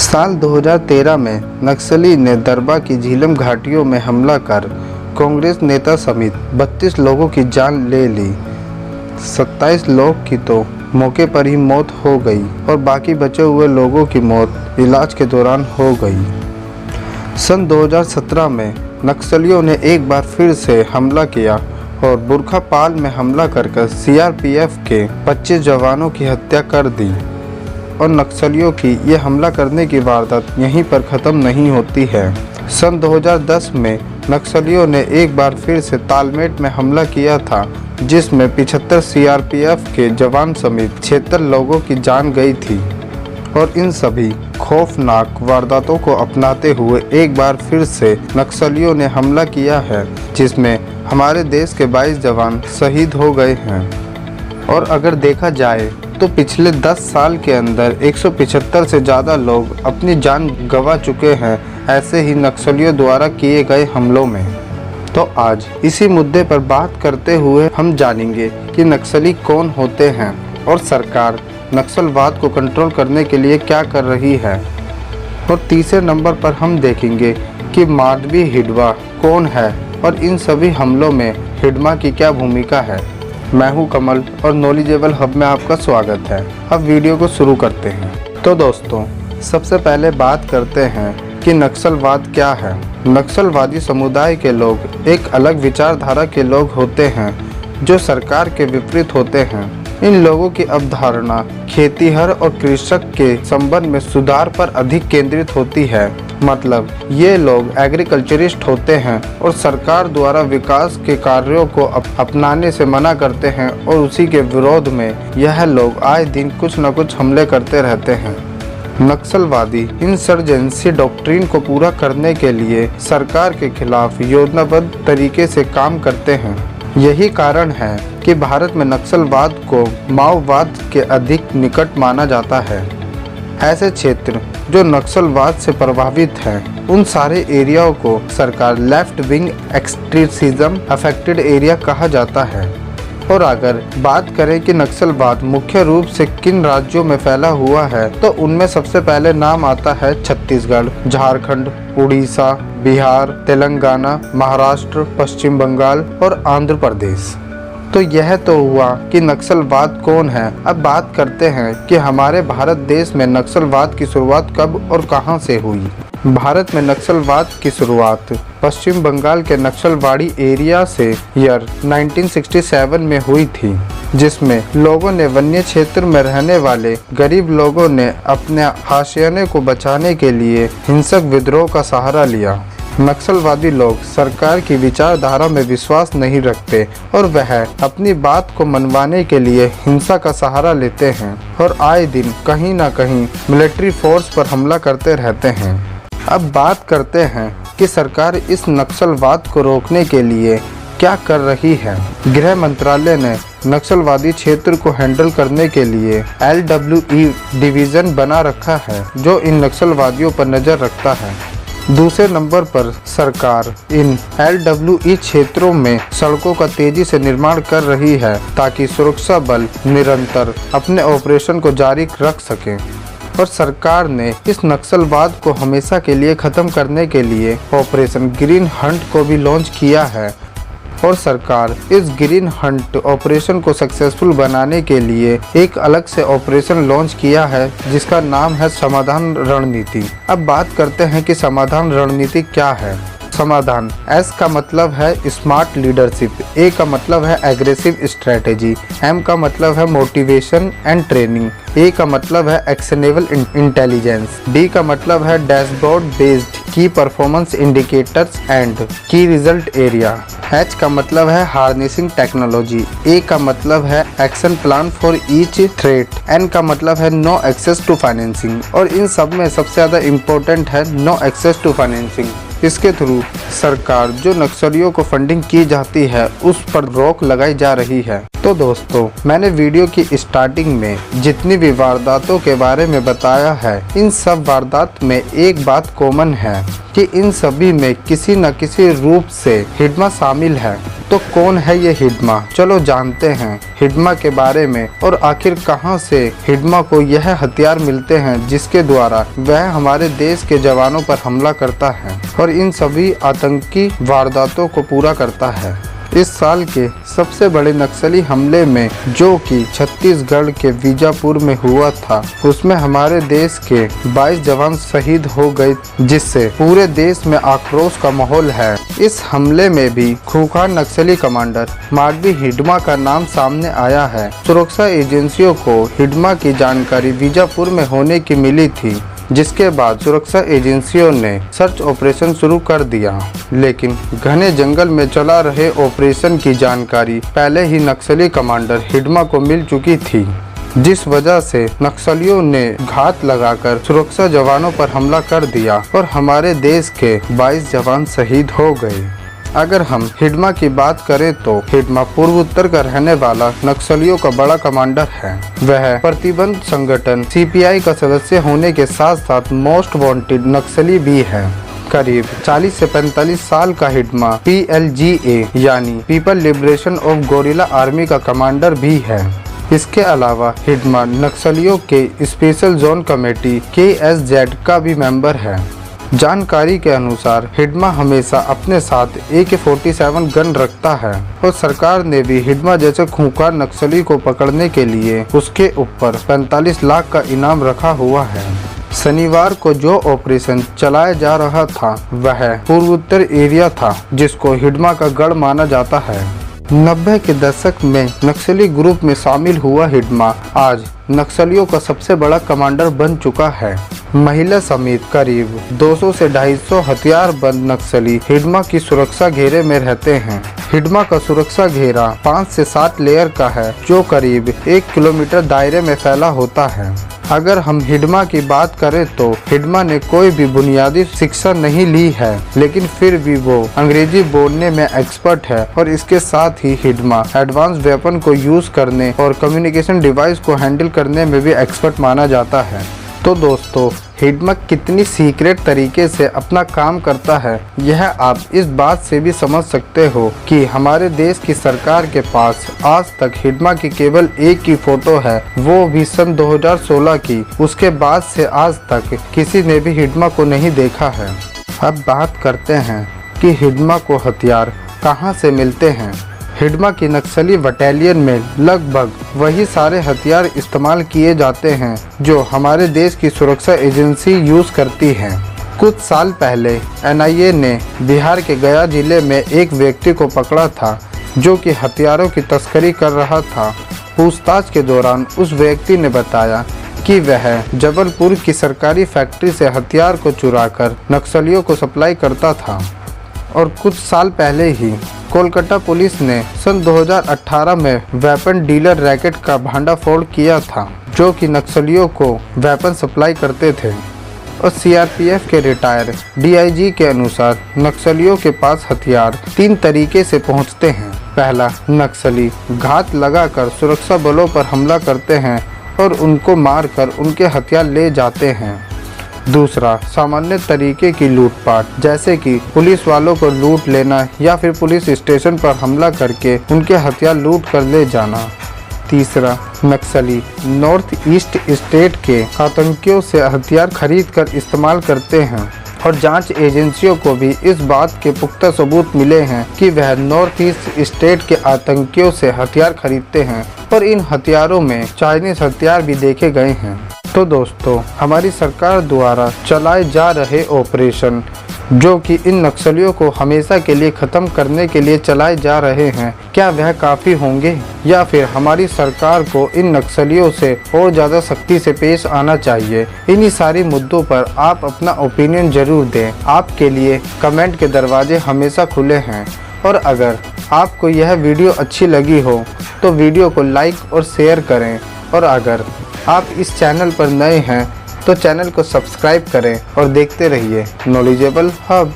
साल 2013 में नक्सली ने दरबा की झीलम घाटियों में हमला कर कांग्रेस नेता समेत 32 लोगों की जान ले ली। 27 लोग की तो मौके पर ही मौत हो गई और बाकी बचे हुए लोगों की मौत इलाज के दौरान हो गई। सन 2017 में नक्सलियों ने एक बार फिर से हमला किया और बुरखापाल में हमला कर सीआरपीएफ के 25 जवानों की हत्या कर दी। और नक्सलियों की ये हमला करने की वारदात यहीं पर ख़त्म नहीं होती है। सन 2010 में नक्सलियों ने एक बार फिर से तालमेट में हमला किया था, जिसमें 75 सीआरपीएफ के जवान समेत 76 लोगों की जान गई थी। और इन सभी खौफनाक वारदातों को अपनाते हुए एक बार फिर से नक्सलियों ने हमला किया है, जिसमें हमारे देश के 22 जवान शहीद हो गए हैं। और अगर देखा जाए तो पिछले 10 साल के अंदर 175 से ज़्यादा लोग अपनी जान गंवा चुके हैं ऐसे ही नक्सलियों द्वारा किए गए हमलों में। तो आज इसी मुद्दे पर बात करते हुए हम जानेंगे कि नक्सली कौन होते हैं और सरकार नक्सलवाद को कंट्रोल करने के लिए क्या कर रही है। और तीसरे नंबर पर हम देखेंगे कि माधवी हिडवा कौन है और इन सभी हमलों में हिडमा की क्या भूमिका है। मैं हूं कमल और नॉलेजेबल हब में आपका स्वागत है। अब वीडियो को शुरू करते हैं। तो दोस्तों, सबसे पहले बात करते हैं कि नक्सलवाद क्या है। नक्सलवादी समुदाय के लोग एक अलग विचारधारा के लोग होते हैं जो सरकार के विपरीत होते हैं। इन लोगों की अवधारणा खेतीहर और कृषक के संबंध में सुधार पर अधिक केंद्रित होती है। मतलब ये लोग एग्रीकल्चरिस्ट होते हैं और सरकार द्वारा विकास के कार्यों को अपनाने से मना करते हैं और उसी के विरोध में यह लोग आए दिन कुछ न कुछ हमले करते रहते हैं। नक्सलवादी इंसर्जेंसी डॉक्ट्रिन को पूरा करने के लिए सरकार के खिलाफ योजनाबद्ध तरीके से काम करते हैं। यही कारण है कि भारत में नक्सलवाद को माओवाद के अधिक निकट माना जाता है। ऐसे क्षेत्र जो नक्सलवाद से प्रभावित हैं, उन सारे एरियाओं को सरकार left wing extremism affected area कहा जाता है। और अगर बात करें कि नक्सलवाद मुख्य रूप से किन राज्यों में फैला हुआ है, तो उनमें सबसे पहले नाम आता है छत्तीसगढ़, झारखंड, उड़ीसा, बिहार, तेलंगाना, महाराष्ट्र, पश्चिम बंगाल और आंध्र प्रदेश। तो यह तो हुआ कि नक्सलवाद कौन है। अब बात करते हैं कि हमारे भारत देश में नक्सलवाद की शुरुआत कब और कहां से हुई। भारत में नक्सलवाद की शुरुआत पश्चिम बंगाल के नक्सलवाड़ी एरिया से ईयर 1967 में हुई थी, जिसमें लोगों ने वन्य क्षेत्र में रहने वाले गरीब लोगों ने अपने हाशिये को बचाने के लिए हिंसक विद्रोह का सहारा लिया। नक्सलवादी लोग सरकार की विचारधारा में विश्वास नहीं रखते और वह अपनी बात को मनवाने के लिए हिंसा का सहारा लेते हैं और आए दिन कहीं न कहीं मिलिट्री फोर्स पर हमला करते रहते हैं। अब बात करते हैं कि सरकार इस नक्सलवाद को रोकने के लिए क्या कर रही है। गृह मंत्रालय ने नक्सलवादी क्षेत्र को हैंडल करने के लिए LWE डिवीज़न बना रखा है, जो इन नक्सलवादियों पर नज़र रखता है। दूसरे नंबर पर सरकार इन LWE क्षेत्रों में सड़कों का तेजी से निर्माण कर रही है ताकि सुरक्षा बल निरंतर अपने ऑपरेशन को जारी रख सकें। और सरकार ने इस नक्सलवाद को हमेशा के लिए ख़त्म करने के लिए ऑपरेशन ग्रीन हंट को भी लॉन्च किया है। और सरकार इस ग्रीन हंट ऑपरेशन को सक्सेसफुल बनाने के लिए एक अलग से ऑपरेशन लॉन्च किया है, जिसका नाम है समाधान रणनीति। अब बात करते हैं कि समाधान रणनीति क्या है। समाधान, S का मतलब है स्मार्ट लीडरशिप, A का मतलब है एग्रेसिव स्ट्रेटेजी, M का मतलब है मोटिवेशन एंड ट्रेनिंग, A का मतलब है एक्शनेबल इंटेलिजेंस, D का मतलब है डैशबोर्ड बेस्ड की परफॉर्मेंस इंडिकेटर्स एंड की रिजल्ट एरिया, H का मतलब है हार्नेसिंग टेक्नोलॉजी, A का मतलब है action plan for each threat, N का मतलब है नो एक्सेस टू फाइनेंसिंग। और इन सब में सबसे ज़्यादा इम्पोर्टेंट है नो एक्सेस टू फाइनेंसिंग। इसके थ्रू सरकार जो नक्सलियों को फंडिंग की जाती है उस पर रोक लगाई जा रही है। तो दोस्तों, मैंने वीडियो की स्टार्टिंग में जितनी भी वारदातों के बारे में बताया है, इन सब वारदात में एक बात कॉमन है कि इन सभी में किसी न किसी रूप से हिडमा शामिल है। तो कौन है ये हिडमा? चलो जानते हैं हिडमा के बारे में और आखिर कहां से हिडमा को यह हथियार मिलते हैं जिसके द्वारा वह हमारे देश के जवानों पर हमला करता है और इन सभी आतंकी वारदातों को पूरा करता है। इस साल के सबसे बड़े नक्सली हमले में, जो कि छत्तीसगढ़ के बीजापुर में हुआ था, उसमें हमारे देश के 22 जवान शहीद हो गए, जिससे पूरे देश में आक्रोश का माहौल है। इस हमले में भी खूंखार नक्सली कमांडर माडवी हिडमा का नाम सामने आया है। सुरक्षा एजेंसियों को हिडमा की जानकारी बीजापुर में होने की मिली थी, जिसके बाद सुरक्षा एजेंसियों ने सर्च ऑपरेशन शुरू कर दिया, लेकिन घने जंगल में चला रहे ऑपरेशन की जानकारी पहले ही नक्सली कमांडर हिडमा को मिल चुकी थी, जिस वजह से नक्सलियों ने घात लगाकर सुरक्षा जवानों पर हमला कर दिया और हमारे देश के 22 जवान शहीद हो गए। अगर हम हिडमा की बात करें तो हिडमा पूर्वोत्तर का रहने वाला नक्सलियों का बड़ा कमांडर है। वह प्रतिबंध संगठन सीपीआई का सदस्य होने के साथ साथ मोस्ट वांटेड नक्सली भी है। करीब 40 से 45 साल का हिडमा PLGA यानी people liberation of gorilla army का कमांडर भी है। इसके अलावा हिडमा नक्सलियों के स्पेशल जोन कमेटी KSZ का भी मेंबर है। जानकारी के अनुसार हिडमा हमेशा अपने साथ AK-47 गन रखता है और सरकार ने भी हिडमा जैसे खूंखार नक्सली को पकड़ने के लिए उसके ऊपर 45 लाख का इनाम रखा हुआ है। शनिवार को जो ऑपरेशन चलाया जा रहा था वह पूर्वोत्तर एरिया था, जिसको हिडमा का गढ़ माना जाता है। 90 के दशक में नक्सली ग्रुप में शामिल हुआ हिडमा आज नक्सलियों का सबसे बड़ा कमांडर बन चुका है। महिला समेत करीब 200 से 250 हथियारबंद नक्सली हिडमा की सुरक्षा घेरे में रहते हैं। हिडमा का सुरक्षा घेरा 5 से 7 लेयर का है, जो करीब 1 किलोमीटर दायरे में फैला होता है। अगर हम हिडमा की बात करें तो हिडमा ने कोई भी बुनियादी शिक्षा नहीं ली है, लेकिन फिर भी वो अंग्रेजी बोलने में एक्सपर्ट है और इसके साथ ही हिडमा एडवांस वेपन को यूज करने और कम्युनिकेशन डिवाइस को हैंडल करने में भी एक्सपर्ट माना जाता है। तो दोस्तों, हिडमा कितनी सीक्रेट तरीके से अपना काम करता है, यह आप इस बात से भी समझ सकते हो कि हमारे देश की सरकार के पास आज तक हिडमा की केवल एक ही फोटो है, वो भी सन 2016 की। उसके बाद से आज तक किसी ने भी हिडमा को नहीं देखा है। अब बात करते हैं कि हिडमा को हथियार कहां से मिलते हैं। हिडमा की नक्सली बटालियन में लगभग वही सारे हथियार इस्तेमाल किए जाते हैं जो हमारे देश की सुरक्षा एजेंसी यूज करती हैं। कुछ साल पहले NIA ने बिहार के गया जिले में एक व्यक्ति को पकड़ा था जो कि हथियारों की तस्करी कर रहा था। पूछताछ के दौरान उस व्यक्ति ने बताया कि वह जबलपुर की सरकारी फैक्ट्री से हथियार को चुराकर नक्सलियों को सप्लाई करता था और कुछ साल पहले ही कोलकाता पुलिस ने सन 2018 में वेपन डीलर रैकेट का भंडाफोड़ किया था, जो कि नक्सलियों को वेपन सप्लाई करते थे। और CRPF के रिटायर DIG के अनुसार नक्सलियों के पास हथियार 3 तरीके से पहुंचते हैं। पहला, नक्सली घात लगाकर सुरक्षा बलों पर हमला करते हैं और उनको मारकर उनके हथियार ले जाते हैं। दूसरा, सामान्य तरीके की लूटपाट, जैसे कि पुलिस वालों को लूट लेना या फिर पुलिस स्टेशन पर हमला करके उनके हथियार लूट कर ले जाना। तीसरा, नक्सली नॉर्थ ईस्ट स्टेट के आतंकियों से हथियार खरीद कर इस्तेमाल करते हैं और जांच एजेंसियों को भी इस बात के पुख्ता सबूत मिले हैं कि वह नॉर्थ ईस्ट स्टेट के आतंकियों से हथियार खरीदते हैं और इन हथियारों में चाइनीज हथियार भी देखे गए हैं। तो दोस्तों, हमारी सरकार द्वारा चलाए जा रहे ऑपरेशन, जो कि इन नक्सलियों को हमेशा के लिए ख़त्म करने के लिए चलाए जा रहे हैं, क्या वह काफ़ी होंगे या फिर हमारी सरकार को इन नक्सलियों से और ज़्यादा सख्ती से पेश आना चाहिए? इन्हीं सारी मुद्दों पर आप अपना ओपिनियन ज़रूर दें। आपके लिए कमेंट के दरवाजे हमेशा खुले हैं। और अगर आपको यह वीडियो अच्छी लगी हो तो वीडियो को लाइक और शेयर करें, और अगर आप इस चैनल पर नए हैं तो चैनल को सब्सक्राइब करें और देखते रहिए नॉलेजेबल हब।